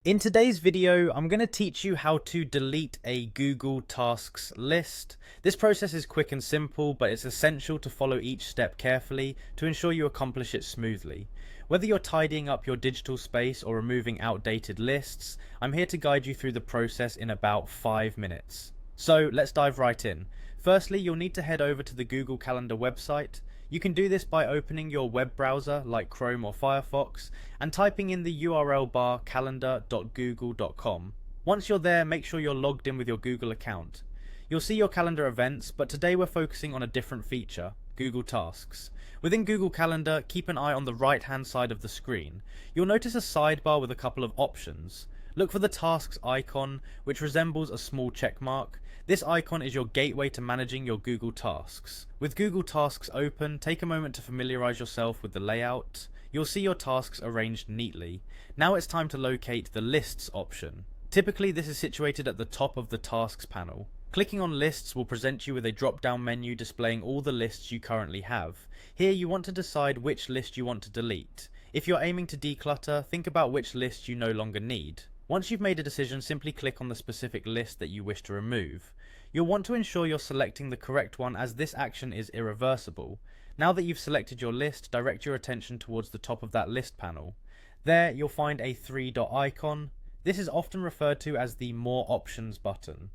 In today's video, I'm going to teach you how to delete a Google Tasks list. This process is quick and simple, but it's essential to follow each step carefully to ensure you accomplish it smoothly. Whether you're tidying up your digital space or removing outdated lists, I'm here to guide you through the process in about 5 minutes. So let's dive right in. Firstly, you'll need to head over to the Google Calendar website. You can do this by opening your web browser like Chrome or Firefox and typing in the URL bar calendar.google.com. Once you're there, make sure you're logged in with your Google account. You'll see your calendar events, but today we're focusing on a different feature, Google Tasks. Within Google Calendar, keep an eye on the right hand side of the screen. You'll notice a sidebar with a couple of options. Look for the Tasks icon, which resembles a small check mark. This icon is your gateway to managing your Google Tasks. With Google Tasks open, take a moment to familiarize yourself with the layout. You'll see your tasks arranged neatly. Now it's time to locate the Lists option. Typically, this is situated at the top of the Tasks panel. Clicking on Lists will present you with a drop-down menu displaying all the lists you currently have. Here you want to decide which list you want to delete. If you're aiming to declutter, think about which list you no longer need. Once you've made a decision, simply click on the specific list that you wish to remove. You'll want to ensure you're selecting the correct one, as this action is irreversible. Now that you've selected your list, direct your attention towards the top of that list panel. There you'll find a three-dot icon. This is often referred to as the More Options button.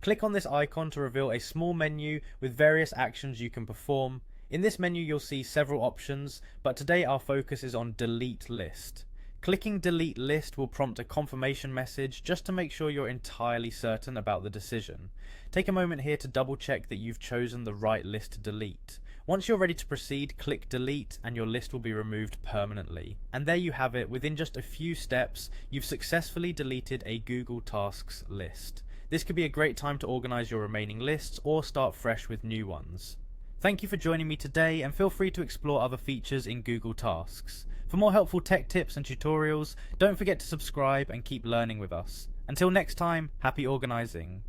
Click on this icon to reveal a small menu with various actions you can perform. In this menu you'll see several options, but today our focus is on Delete List. Clicking Delete List will prompt a confirmation message just to make sure you're entirely certain about the decision. Take a moment here to double check that you've chosen the right list to delete. Once you're ready to proceed, click Delete and your list will be removed permanently. And there you have it. Within just a few steps, you've successfully deleted a Google Tasks list. This could be a great time to organize your remaining lists or start fresh with new ones. Thank you for joining me today, and feel free to explore other features in Google Tasks. For more helpful tech tips and tutorials, don't forget to subscribe and keep learning with us. Until next time, happy organizing.